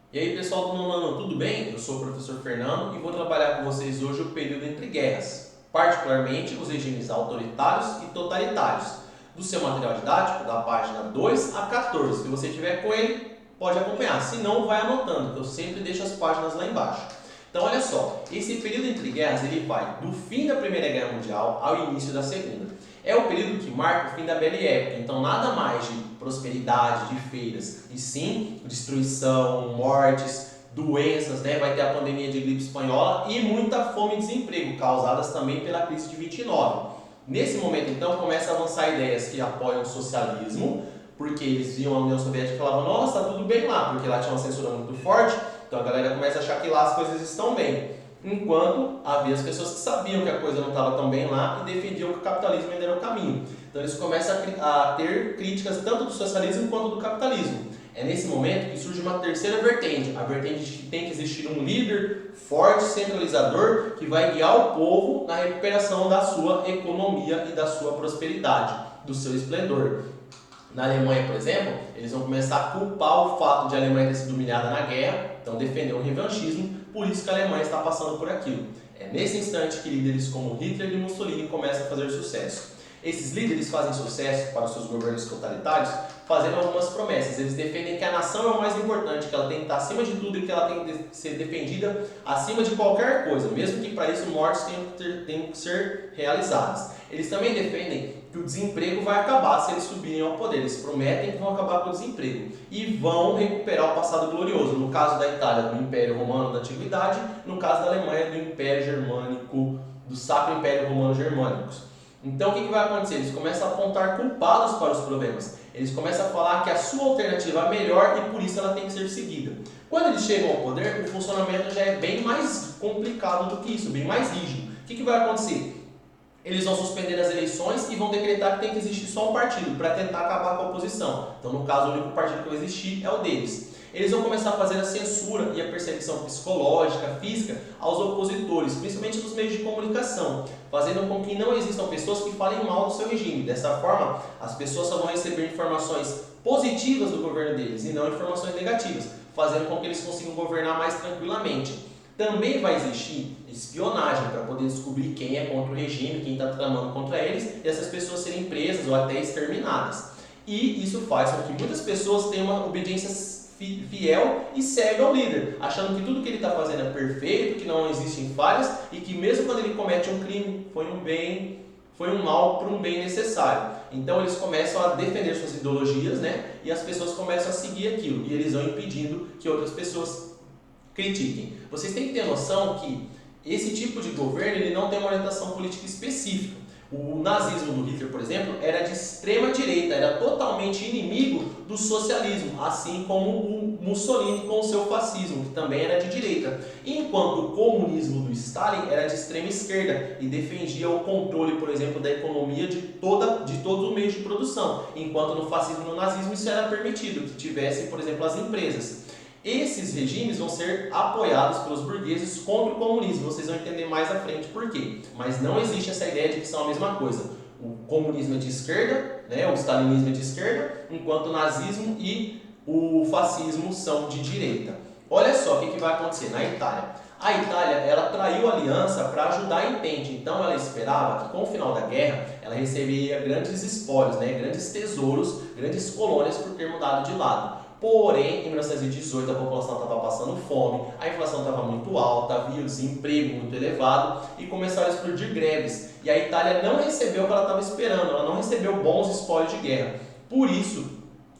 E aí pessoal do nono ano, tudo bem? Eu sou o professor Fernando e vou trabalhar com vocês hoje o período entre guerras, particularmente os regimes autoritários e totalitários, do seu material didático, da página 2 a 14. Se você tiver com ele, pode acompanhar, se não, vai anotando, que eu sempre deixo as páginas lá embaixo. Então olha só, esse período entre guerras ele vai do fim da Primeira Guerra Mundial ao início da Segunda. É o período que marca o fim da Belle Época, então nada mais de prosperidade, de feiras, e sim destruição, mortes, doenças, né? Vai ter a pandemia de gripe espanhola e muita fome e desemprego, causadas também pela crise de 29. Nesse momento, então, começa a avançar ideias que apoiam o socialismo, porque eles viam a União Soviética e falavam, nossa, tá tudo bem lá, porque lá tinha uma censura muito forte, então a galera começa a achar que lá as coisas estão bem. Enquanto havia as pessoas que sabiam que a coisa não estava tão bem lá e defendiam que o capitalismo ainda era o caminho. Então eles começam a ter críticas tanto do socialismo quanto do capitalismo. É nesse momento que surge uma terceira vertente, a vertente de que tem que existir um líder forte, centralizador, que vai guiar o povo na recuperação da sua economia e da sua prosperidade, do seu esplendor. Na Alemanha, por exemplo, eles vão começar a culpar o fato de a Alemanha ter sido humilhada na guerra, então defender um revanchismo, por isso que a Alemanha está passando por aquilo. É nesse instante que líderes como Hitler e Mussolini começam a fazer sucesso. Esses líderes fazem sucesso para os seus governos totalitários fazendo algumas promessas. Eles defendem que a nação é o mais importante, que ela tem que estar acima de tudo e que ela tem que ser defendida acima de qualquer coisa, mesmo que para isso mortes tenham que ser realizadas. Eles também defendem que o desemprego vai acabar se eles subirem ao poder. Eles prometem que vão acabar com o desemprego e vão recuperar o passado glorioso. No caso da Itália, do Império Romano da Antiguidade, no caso da Alemanha, do Império Germânico, do Sacro Império Romano Germânicos. Então o que vai acontecer? Eles começam a apontar culpados para os problemas. Eles começam a falar que a sua alternativa é a melhor e por isso ela tem que ser seguida. Quando eles chegam ao poder, o funcionamento já é bem mais complicado do que isso, bem mais rígido. O que vai acontecer? Eles vão suspender as eleições e vão decretar que tem que existir só um partido para tentar acabar com a oposição. Então, no caso, o único partido que vai existir é o deles. Eles vão começar a fazer a censura e a perseguição psicológica, física aos opositores, principalmente nos meios de comunicação, fazendo com que não existam pessoas que falem mal do seu regime. Dessa forma, as pessoas só vão receber informações positivas do governo deles e não informações negativas, fazendo com que eles consigam governar mais tranquilamente. Também vai existir espionagem para poder descobrir quem é contra o regime, quem está tramando contra eles, e essas pessoas serem presas ou até exterminadas. E isso faz com que muitas pessoas tenham uma obediência fiel e cega ao líder, achando que tudo que ele está fazendo é perfeito, que não existem falhas e que mesmo quando ele comete um crime, foi um mal para um bem necessário. Então eles começam a defender suas ideologias, né? E as pessoas começam a seguir aquilo e eles vão impedindo que outras pessoas critiquem. Vocês têm que ter noção que esse tipo de governo ele não tem uma orientação política específica. O nazismo do Hitler, por exemplo, era de extrema direita, era totalmente inimigo do socialismo, assim como o Mussolini com o seu fascismo, que também era de direita. Enquanto o comunismo do Stalin era de extrema esquerda e defendia o controle, por exemplo, da economia de todo o meio de produção, enquanto no fascismo e no nazismo isso era permitido, que tivessem, por exemplo, as empresas. Esses regimes vão ser apoiados pelos burgueses contra o comunismo. Vocês vão entender mais à frente por quê. Mas não existe essa ideia de que são a mesma coisa. O comunismo é de esquerda, né? O stalinismo é de esquerda, enquanto o nazismo e o fascismo são de direita. Olha só o que vai acontecer na Itália. A Itália ela traiu a aliança para ajudar a Entente. Então ela esperava que com o final da guerra ela receberia grandes espólios, né? Grandes tesouros, grandes colônias por ter mudado de lado. Porém, em 1918 a população estava passando fome, a inflação estava muito alta, havia o desemprego muito elevado e começaram a explodir greves. E a Itália não recebeu o que ela estava esperando, ela não recebeu bons espólios de guerra. Por isso,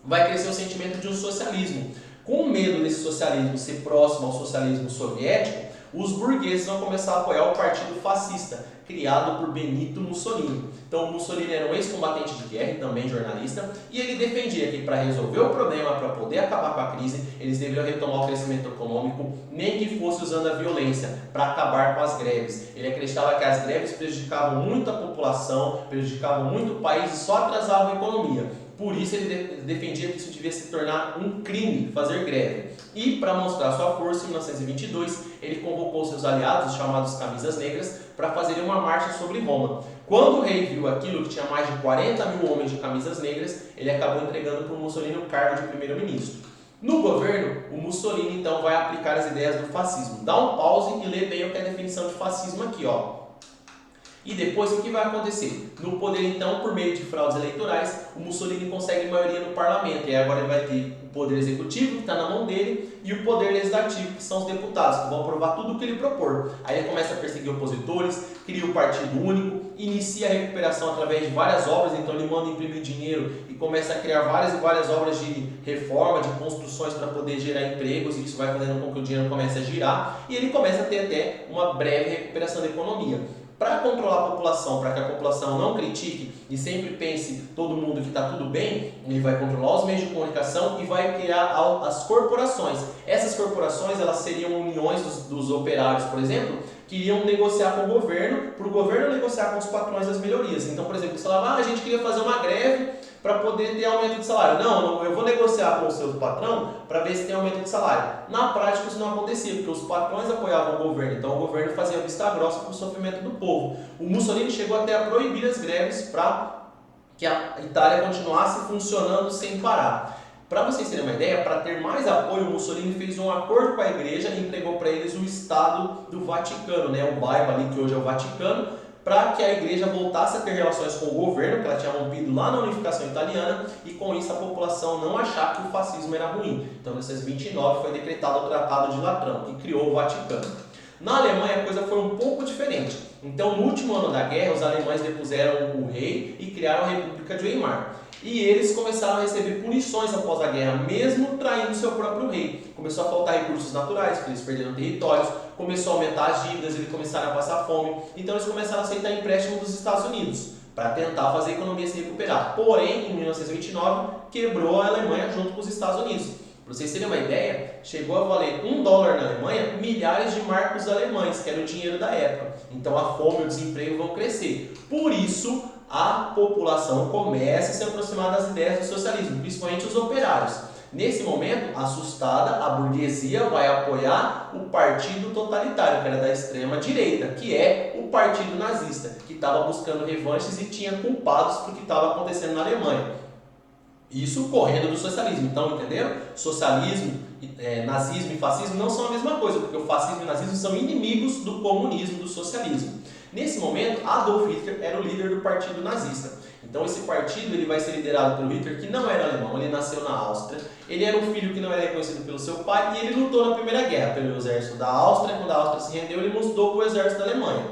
vai crescer o sentimento de um socialismo. Com medo desse socialismo ser próximo ao socialismo soviético, os burgueses vão começar a apoiar o partido fascista, criado por Benito Mussolini. Então, o Mussolini era um ex-combatente de guerra e também jornalista, e ele defendia que para resolver o problema, para poder acabar com a crise, eles deveriam retomar o crescimento econômico, nem que fosse usando a violência, para acabar com as greves. Ele acreditava que as greves prejudicavam muito a população, prejudicavam muito o país e só atrasavam a economia. Por isso ele defendia que isso devia se tornar um crime, fazer greve. E para mostrar sua força, em 1922, ele convocou seus aliados, os chamados Camisas Negras, para fazerem uma marcha sobre Roma. Quando o rei viu aquilo, que tinha mais de 40 mil homens de camisas negras, ele acabou entregando para o Mussolini o cargo de primeiro-ministro. No governo, o Mussolini então vai aplicar as ideias do fascismo. Dá um pause e lê bem o que é a definição de fascismo aqui, ó. E depois o que vai acontecer? No poder, então, por meio de fraudes eleitorais, o Mussolini consegue maioria no parlamento. E agora ele vai ter o poder executivo, que está na mão dele, e o poder legislativo, que são os deputados, que vão aprovar tudo o que ele propor. Aí ele começa a perseguir opositores, cria o Partido Único, inicia a recuperação através de várias obras, então ele manda imprimir dinheiro e começa a criar várias e várias obras de reforma, de construções para poder gerar empregos, e isso vai fazendo com que o dinheiro comece a girar, e ele começa a ter até uma breve recuperação da economia. Para controlar a população, para que a população não critique e sempre pense todo mundo que está tudo bem, ele vai controlar os meios de comunicação e vai criar as corporações. Essas corporações elas seriam uniões dos operários, por exemplo, que iriam negociar com o governo, para o governo negociar com os patrões das melhorias. Então, por exemplo, você falava, a gente queria fazer uma greve para poder ter aumento de salário. Não, eu vou negociar com o seu patrão para ver se tem aumento de salário. Na prática isso não acontecia, porque os patrões apoiavam o governo, então o governo fazia vista grossa para o sofrimento do povo. O Mussolini chegou até a proibir as greves para que a Itália continuasse funcionando sem parar. Para vocês terem uma ideia, para ter mais apoio, o Mussolini fez um acordo com a igreja e entregou para eles o Estado do Vaticano, né? O bairro ali que hoje é o Vaticano, para que a igreja voltasse a ter relações com o governo, que ela tinha rompido lá na unificação italiana, e com isso a população não achar que o fascismo era ruim. Então, em 1929 foi decretado o Tratado de Latrão, que criou o Vaticano. Na Alemanha a coisa foi um pouco diferente. Então, no último ano da guerra, os alemães depuseram o rei e criaram a República de Weimar. E eles começaram a receber punições após a guerra, mesmo traindo seu próprio rei. Começou a faltar recursos naturais, porque eles perderam territórios, começou a aumentar as dívidas, eles começaram a passar fome. Então eles começaram a aceitar empréstimo dos Estados Unidos, para tentar fazer a economia se recuperar. Porém, em 1929, quebrou a Alemanha junto com os Estados Unidos. Para vocês terem uma ideia, chegou a valer $1 na Alemanha milhares de marcos alemães, que era o dinheiro da época. Então a fome e o desemprego vão crescer. Por isso, a população começa a se aproximar das ideias do socialismo, principalmente os operários. Nesse momento, assustada, a burguesia vai apoiar o partido totalitário, que era da extrema direita, que é o partido nazista, que estava buscando revanches e tinha culpados por que estava acontecendo na Alemanha. Isso correndo do socialismo. Então, entenderam? Socialismo, nazismo e fascismo não são a mesma coisa, porque o fascismo e o nazismo são inimigos do comunismo, do socialismo. Nesse momento, Adolf Hitler era o líder do partido nazista. Então esse partido ele vai ser liderado pelo Hitler, que não era alemão, ele nasceu na Áustria. Ele era um filho que não era reconhecido pelo seu pai e ele lutou na Primeira Guerra pelo exército da Áustria. Quando a Áustria se rendeu, ele mudou para o exército da Alemanha.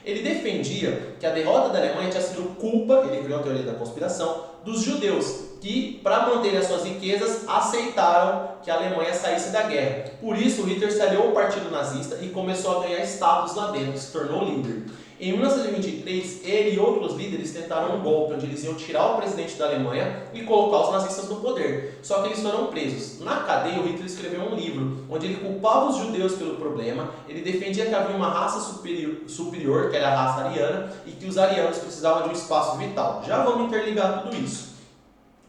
Ele defendia que a derrota da Alemanha tinha sido culpa, ele criou a teoria da conspiração, dos judeus, que, para manter as suas riquezas, aceitaram que a Alemanha saísse da guerra. Por isso, Hitler se aliou ao partido nazista e começou a ganhar status lá dentro, se tornou líder. Em 1923, ele e outros líderes tentaram um golpe, onde eles iam tirar o presidente da Alemanha e colocar os nazistas no poder. Só que eles foram presos. Na cadeia, o Hitler escreveu um livro, onde ele culpava os judeus pelo problema, ele defendia que havia uma raça superior, que era a raça ariana, e que os arianos precisavam de um espaço vital. Já vamos interligar tudo isso.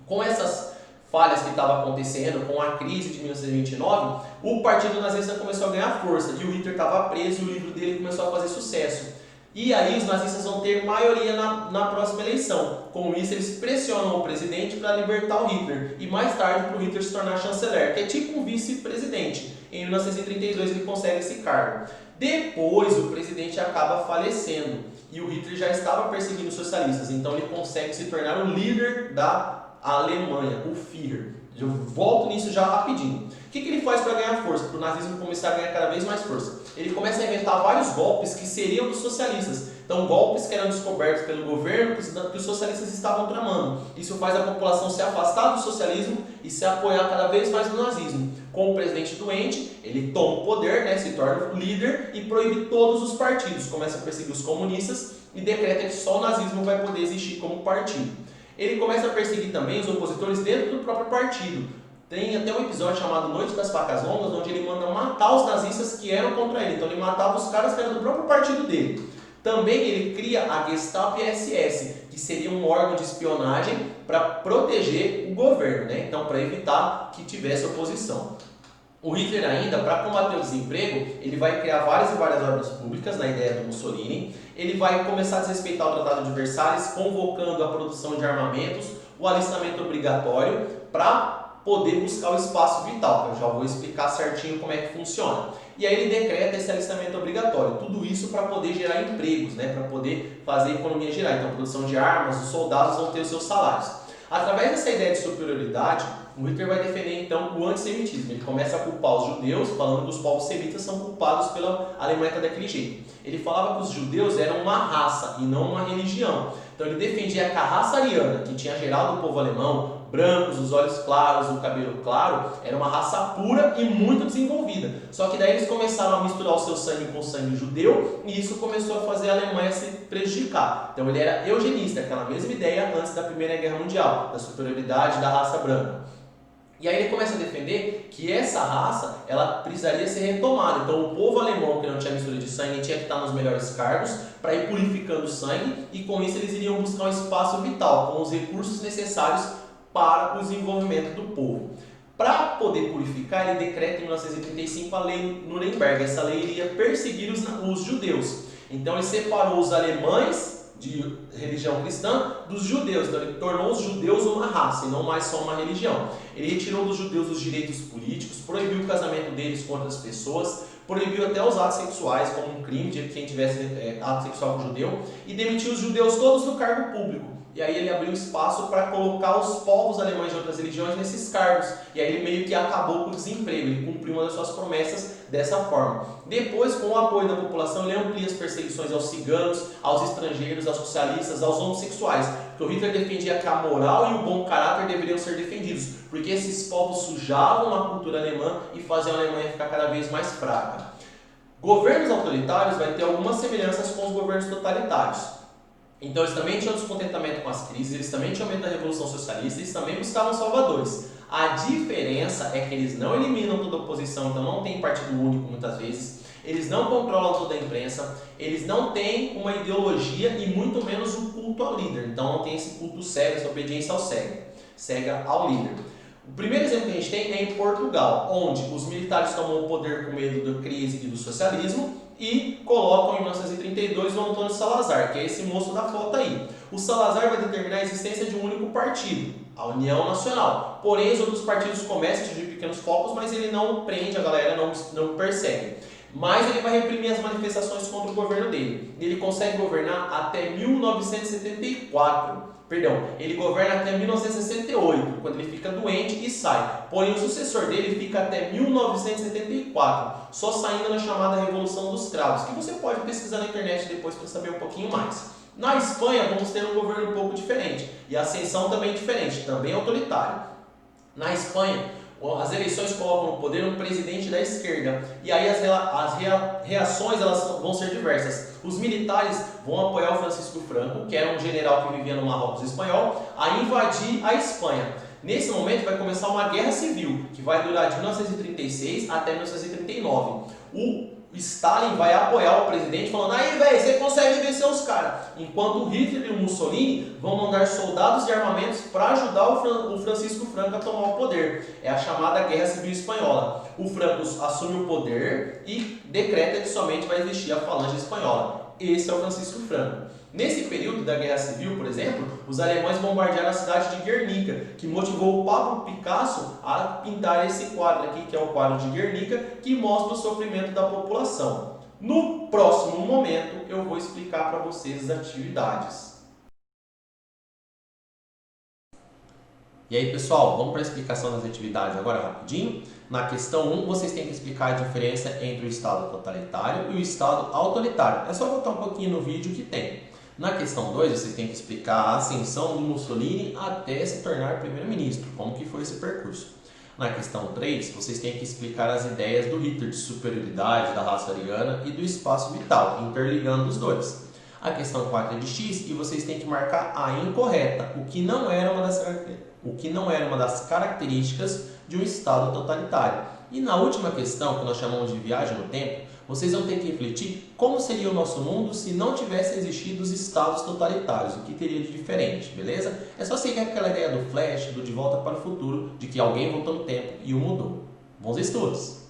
Com essas falhas que estavam acontecendo, com a crise de 1929, o partido nazista começou a ganhar força, e o Hitler estava preso e o livro dele começou a fazer sucesso. E aí os nazistas vão ter maioria na próxima eleição. Com isso, eles pressionam o presidente para libertar o Hitler. E mais tarde, para o Hitler se tornar chanceler, que é tipo um vice-presidente. Em 1932, ele consegue esse cargo. Depois, o presidente acaba falecendo. E o Hitler já estava perseguindo os socialistas. Então, ele consegue se tornar o líder da Alemanha, o Führer. Eu volto nisso já rapidinho. O que ele faz para ganhar força? Para o nazismo começar a ganhar cada vez mais força. Ele começa a inventar vários golpes que seriam dos socialistas. Então, golpes que eram descobertos pelo governo que os socialistas estavam tramando. Isso faz a população se afastar do socialismo e se apoiar cada vez mais no nazismo. Com o presidente doente, ele toma o poder, se torna o líder e proíbe todos os partidos. Começa a perseguir os comunistas e decreta que só o nazismo vai poder existir como partido. Ele começa a perseguir também os opositores dentro do próprio partido. Tem até um episódio chamado Noite das Facas Longas, onde ele manda matar os nazistas que eram contra ele. Então ele matava os caras que eram do próprio partido dele. Também ele cria a Gestapo e a SS, que seria um órgão de espionagem para proteger o governo, então para evitar que tivesse oposição. O Hitler ainda, para combater o desemprego, ele vai criar várias e várias obras públicas na ideia do Mussolini. Ele vai começar a desrespeitar o Tratado de Versalhes, convocando a produção de armamentos, o alistamento obrigatório para poder buscar o espaço vital, que eu já vou explicar certinho como é que funciona. E aí ele decreta esse alistamento obrigatório, tudo isso para poder gerar empregos, né, para poder fazer a economia girar. Então, a produção de armas, os soldados vão ter os seus salários. Através dessa ideia de superioridade, o Hitler vai defender então o antissemitismo. Ele começa a culpar os judeus, falando que os povos semitas são culpados pela Alemanha estar daquele jeito. Ele falava que os judeus eram uma raça e não uma religião. Então ele defendia que a raça ariana, que tinha gerado o povo alemão, brancos, os olhos claros, o cabelo claro, era uma raça pura e muito desenvolvida. Só que daí eles começaram a misturar o seu sangue com o sangue judeu e isso começou a fazer a Alemanha se prejudicar. Então ele era eugenista, aquela mesma ideia antes da Primeira Guerra Mundial, da superioridade da raça branca. E aí ele começa a defender que essa raça, ela precisaria ser retomada. Então o povo alemão que não tinha mistura de sangue tinha que estar nos melhores cargos para ir purificando o sangue e com isso eles iriam buscar um espaço vital, com os recursos necessários para o desenvolvimento do povo. Para poder purificar, ele decreta em 1935 a Lei Nuremberg. Essa lei iria perseguir os judeus. Então ele separou os alemães de religião cristã dos judeus, então ele tornou os judeus uma raça e não mais só uma religião. Ele retirou dos judeus os direitos políticos, proibiu o casamento deles com outras pessoas, proibiu até os atos sexuais como um crime de quem tivesse ato sexual com judeu e demitiu os judeus todos do cargo público. E aí ele abriu espaço para colocar os povos alemães de outras religiões nesses cargos. E aí ele meio que acabou com o desemprego, ele cumpriu uma das suas promessas dessa forma. Depois, com o apoio da população, ele amplia as perseguições aos ciganos, aos estrangeiros, aos socialistas, aos homossexuais. Porque o Hitler defendia que a moral e o bom caráter deveriam ser defendidos, porque esses povos sujavam a cultura alemã e faziam a Alemanha ficar cada vez mais fraca. Governos autoritários vai ter algumas semelhanças com os governos totalitários. Então eles também tinham descontentamento com as crises, eles também tinham medo da Revolução Socialista, eles também buscavam salvadores. A diferença é que eles não eliminam toda a oposição, então não tem partido único muitas vezes, eles não controlam toda a imprensa, eles não têm uma ideologia e muito menos um culto ao líder. Então não tem esse culto cego, essa obediência ao cega ao líder. O primeiro exemplo que a gente tem é em Portugal, onde os militares tomam o poder com medo da crise e do socialismo e colocam em 1932 o Antônio Salazar, que é esse moço da foto aí. O Salazar vai determinar a existência de um único partido, a União Nacional. Porém, os outros partidos começam a atingir pequenos focos, mas ele não prende a galera, não persegue. Mas ele vai reprimir as manifestações contra o governo dele. Ele consegue governar até 1974. Perdão, ele governa até 1968, quando ele fica doente e sai. Porém, o sucessor dele fica até 1974, só saindo na chamada Revolução dos Cravos, que você pode pesquisar na internet depois para saber um pouquinho mais. Na Espanha, vamos ter um governo um pouco diferente, e a ascensão também diferente, também autoritário. Na Espanha, as eleições colocam no poder um presidente da esquerda, e aí as reações elas vão ser diversas. Os militares vão apoiar o Francisco Franco, que era um general que vivia no Marrocos espanhol, a invadir a Espanha. Nesse momento vai começar uma guerra civil, que vai durar de 1936 até 1939. O Stalin vai apoiar o presidente falando: aí velho, você consegue vencer os caras. Enquanto o Hitler e o Mussolini vão mandar soldados e armamentos para ajudar o Francisco Franco a tomar o poder. É a chamada Guerra Civil Espanhola. O Franco assume o poder e decreta que somente vai existir a falange espanhola. Esse é o Francisco Franco. Nesse período da Guerra Civil, por exemplo, os alemães bombardearam a cidade de Guernica, que motivou o Pablo Picasso a pintar esse quadro aqui, que é o quadro de Guernica, que mostra o sofrimento da população. No próximo momento, eu vou explicar para vocês as atividades. E aí, pessoal, vamos para a explicação das atividades agora rapidinho. Na questão 1, vocês têm que explicar a diferença entre o Estado totalitário e o Estado autoritário. É só voltar um pouquinho no vídeo que tem. Na questão 2, você tem que explicar a ascensão do Mussolini até se tornar primeiro-ministro, como que foi esse percurso. Na questão 3, vocês têm que explicar as ideias do Hitler de superioridade da raça ariana e do espaço vital, interligando os dois. A questão 4 é de X e vocês têm que marcar a incorreta, o que não era uma das características de um Estado totalitário. E na última questão, que nós chamamos de viagem no tempo, vocês vão ter que refletir como seria o nosso mundo se não tivessem existido os estados totalitários, o que teria de diferente, beleza? É só seguir aquela ideia do Flash, do De Volta para o Futuro, de que alguém voltou no tempo e o mudou. Bons estudos!